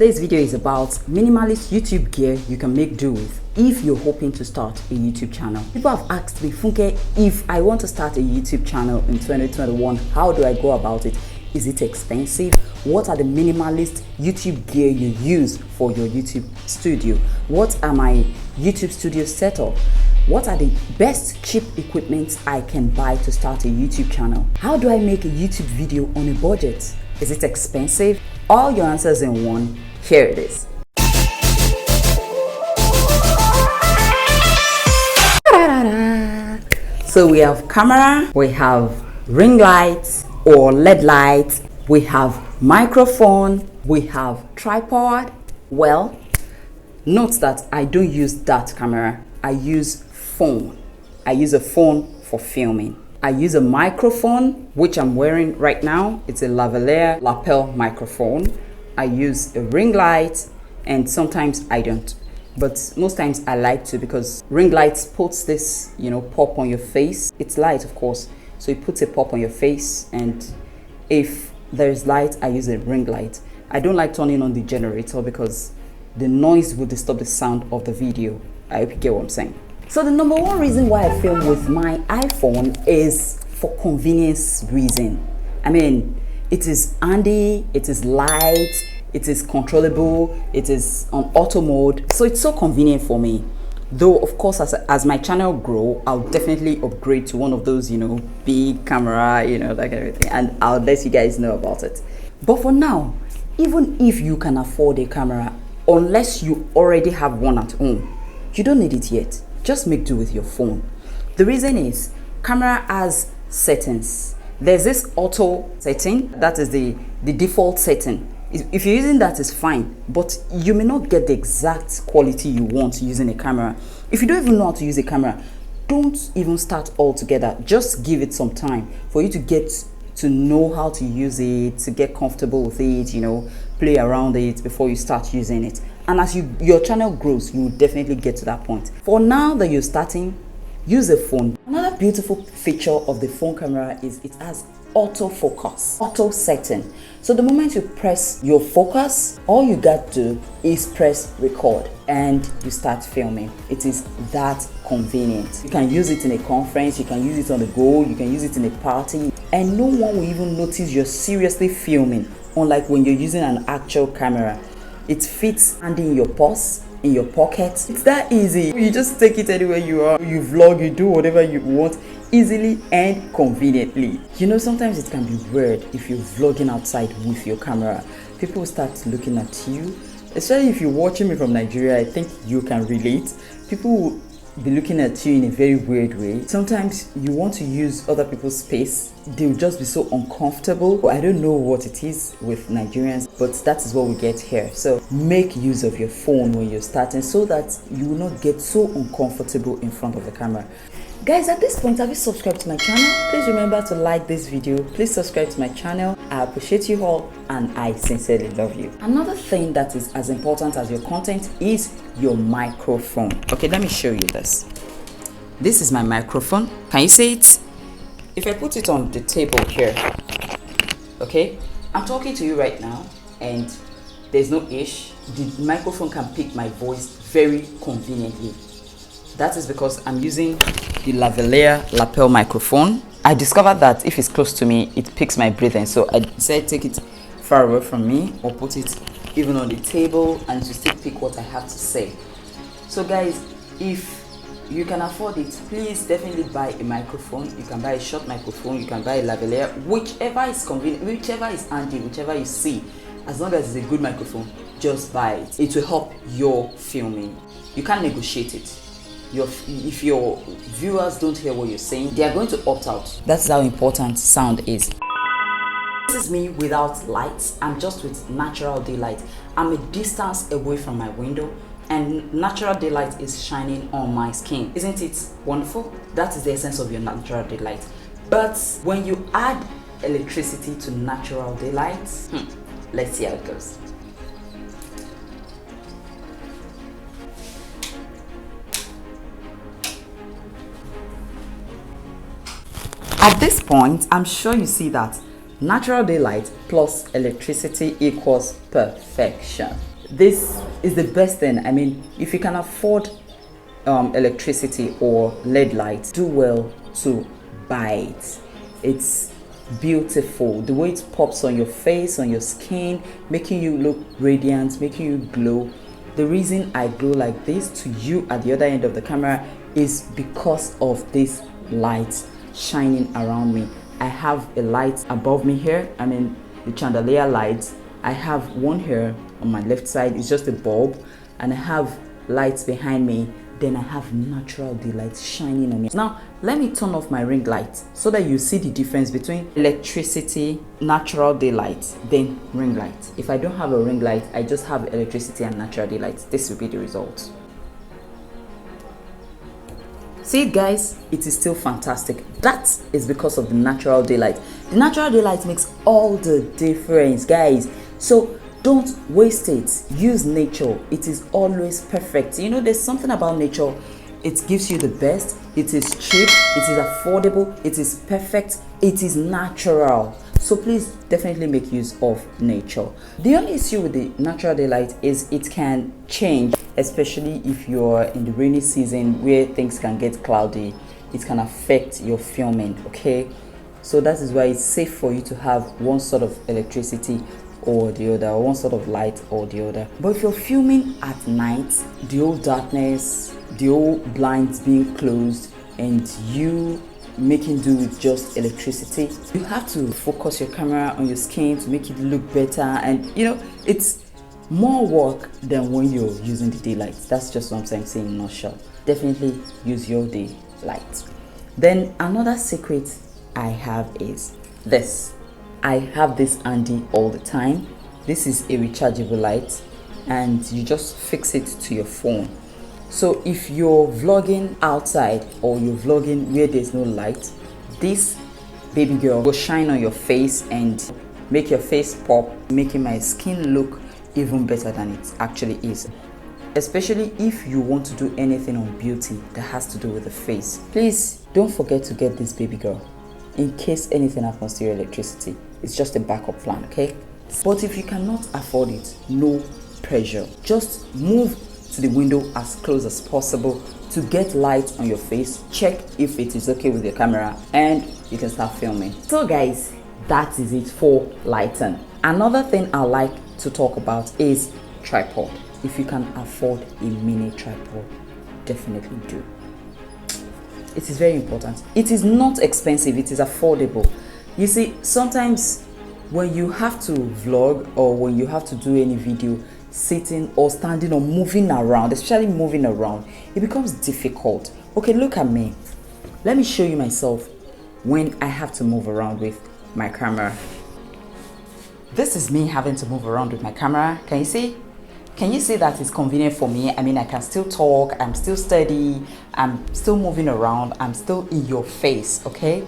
Today's video is about minimalist YouTube gear you can make do with if you're hoping to start a YouTube channel. People have asked me, Funke, if I want to start a YouTube channel in 2021, how do I go about it? Is it expensive? What are the minimalist YouTube gear you use for your YouTube studio? What are my YouTube studio setup? What are the best cheap equipment I can buy to start a YouTube channel? How do I make a YouTube video on a budget? Is it expensive? All your answers in one. Here it is. So we have camera, we have ring lights or LED lights, we have microphone, we have tripod. Well, note that I don't use that camera. I use phone. I use a phone for filming. I use a microphone, which I'm wearing right now. It's a lavalier lapel microphone. I use a ring light, and sometimes I don't. But most times I like to, because ring lights puts this, pop on your face. It's light, of course, so it puts a pop on your face. And if there's light, I use a ring light. I don't like turning on the generator because the noise will disturb the sound of the video. I hope you get what I'm saying. So the number one reason why I film with my iPhone is for convenience reason. I mean, it is handy, it is light, it is controllable, it is on auto mode. So it's so convenient for me. Though, of course, as my channel grow, I'll definitely upgrade to one of those, big camera, that kind of thing. And I'll let you guys know about it. But for now, even if you can afford a camera, unless you already have one at home, you don't need it yet. Just make do with your phone. The reason is, camera has settings. There's this auto setting, that is the default setting. If you're using that, it's fine, but you may not get the exact quality you want using a camera. If you don't even know how to use a camera, don't even start altogether. Just give it some time for you to get to know how to use it, to get comfortable with it, play around it before you start using it. And as your channel grows, you will definitely get to that point. For now that you're starting, use a phone. Another beautiful feature of the phone camera is it has autofocus, auto setting. So the moment you press your focus, all you got to do is press record and you start filming. It is that convenient. You can use it in a conference, you can use it on the go, you can use it in a party, and no one will even notice you're seriously filming, unlike when you're using an actual camera. It fits handy in your purse, in your pocket. It's that easy. You just take it anywhere you are. You vlog, you do whatever you want easily and conveniently. Sometimes it can be weird if you're vlogging outside with your camera. People will start looking at you, especially if you're watching me from Nigeria. I think you can relate. People will be looking at you in a very weird way. Sometimes you want to use other people's space. They'll just be so uncomfortable. I don't know what it is with Nigerians, but that is what we get here. So make use of your phone when you're starting so that you will not get so uncomfortable in front of the camera. Guys, at this point, have you subscribed to my channel? Please remember to like this video. Please subscribe to my channel. I appreciate you all and I sincerely love you. Another thing that is as important as your content is your microphone. Okay, let me show you this. This is my microphone. Can you see it? If I put it on the table here, okay, I'm talking to you right now and there's no ish. The microphone can pick my voice very conveniently. That is because I'm using the lavalier lapel microphone. I discovered that if it's close to me, it picks my breathing. So I decided to take it far away from me or put it even on the table and to still pick what I have to say. So guys, if you can afford it, please definitely buy a microphone. You can buy a short microphone, you can buy a lavalier, whichever is convenient, whichever is handy, whichever you see. As long as it's a good microphone, just buy it. It will help your filming. You can't negotiate it. If your viewers don't hear what you're saying, they are going to opt out. That's how important sound is. This is me without lights. I'm just with natural daylight. I'm a distance away from my window and natural daylight is shining on my skin. Isn't it wonderful? That is the essence of your natural daylight. But when you add electricity to natural daylight, let's see how it goes. At this point, I'm sure you see that natural daylight plus electricity equals perfection. this is the best thing. I mean, if you can afford electricity or LED lights, do well to buy it. It's beautiful. The way it pops on your face, on your skin, making you look radiant, making you glow. The reason I glow like this to you at the other end of the camera is because of this light shining around me. I have a light above me here, I mean the chandelier light. I have one here on my left side, it's just a bulb, and I have lights behind me. Then I have natural daylight shining on me. Now let me turn off my ring light so that you see the difference between electricity, natural daylight, then ring light. If I don't have a ring light, I just have electricity and natural daylight. This will be the result. See guys, it is still fantastic. That is because of the natural daylight. The natural daylight makes all the difference, guys. So don't waste it. Use nature. It is always perfect. You know, there's something about nature. It gives you the best. It is cheap. It is affordable. It is perfect. It is natural. So please definitely make use of nature. The only issue with the natural daylight is it can change, especially if you're in the rainy season where things can get cloudy. It can affect your filming, okay? So that is why it's safe for you to have one sort of electricity or the other, one sort of light or the other. But if you're filming at night, the whole darkness, the whole blinds being closed, and you making do with just electricity, you have to focus your camera on your skin to make it look better. And you know, it's more work than when you're using the daylight. That's just what I'm saying in a nutshell. Definitely use your daylight. Then another secret I have is this. I have this handy all the time. This is a rechargeable light and you just fix it to your phone. So if you're vlogging outside or you're vlogging where there's no light, this baby girl will shine on your face and make your face pop, making my skin look even better than it actually is. Especially if you want to do anything on beauty that has to do with the face. Please don't forget to get this baby girl in case anything happens to your electricity. It's just a backup plan, okay? But if you cannot afford it, no pressure. Just move to the window as close as possible to get light on your face. Check if it is okay with your camera and you can start filming. So guys, that is it for lighting. Another thing I like to talk about is tripod. If you can afford a mini tripod, definitely do. It is very important. It is not expensive, it is affordable. You see, sometimes when you have to vlog or when you have to do any video sitting or standing or moving around, especially moving around, it becomes difficult. Okay, look at me. Let me show you myself when I have to move around with my camera. This is me having to move around with my camera. Can you see? Can you see that it's convenient for me? I mean, I can still talk, I'm still steady, I'm still moving around, I'm still in your face, okay?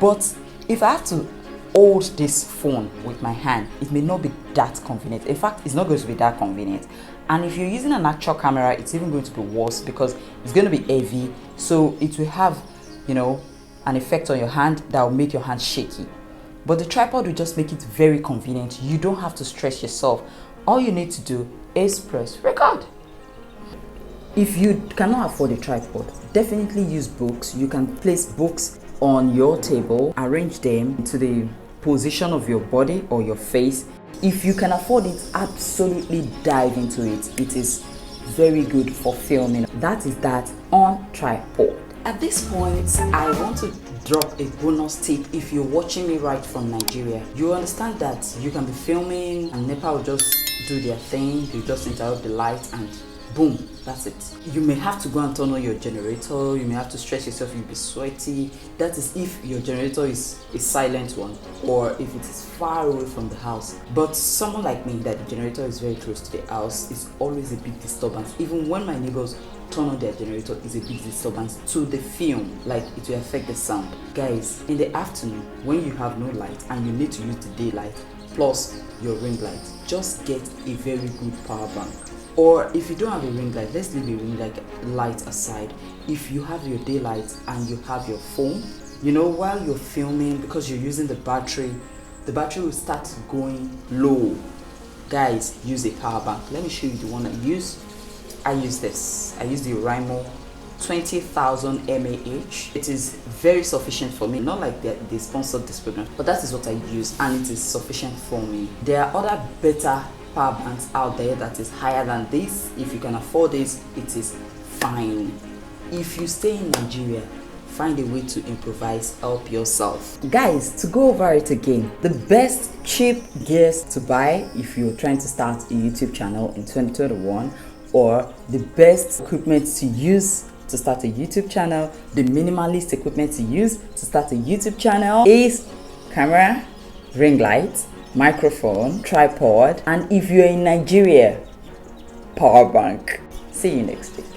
But if I have to hold this phone with my hand, it may not be that convenient. In fact, it's not going to be that convenient. And if you're using an actual camera, it's even going to be worse because it's going to be heavy. So it will have, you know, an effect on your hand that will make your hand shaky. But the tripod will just make it very convenient. You don't have to stress yourself. All you need to do is press record. If you cannot afford a tripod, definitely use books. You can place books on your table, arrange them to the position of your body or your face. If you can afford it, absolutely dive into it. It is very good for filming. That is that on tripod. At this point, I want to drop a bonus tip. If you're watching me right from Nigeria, you understand that you can be filming and NEPA will just do their thing. You just interrupt the light and boom, that's it. You may have to go and turn on your generator. You may have to stretch yourself, you'll be sweaty. That is if your generator is a silent one or if it is far away from the house. But someone like me, that the generator is very close to the house, is always a big disturbance. Even when my neighbors turn on their generator, is a big disturbance to the film, like it will affect the sound. Guys, in the afternoon when you have no light and you need to use the daylight plus your ring light, just get a very good power bank. Or if you don't have a ring light, let's leave a ring light aside. If you have your daylight and you have your phone, you know, while you're filming, because you're using the battery will start going low. guys, use a power bank. Let me show you the one I use. I use this. I use the Rimo 20,000 mAh. It is very sufficient for me, not like they sponsored this program, but that is what I use and it is sufficient for me. There are other better power banks out there that is higher than this. If you can afford this, it is fine. If you stay in Nigeria, find a way to improvise, help yourself. Guys, to go over it again, the best cheap gears to buy if you're trying to start a YouTube channel in 2021, or the best equipment to use to start a YouTube channel, the minimalist equipment to use to start a YouTube channel is camera, ring light, microphone, tripod, and if you're in Nigeria, power bank. See you next week.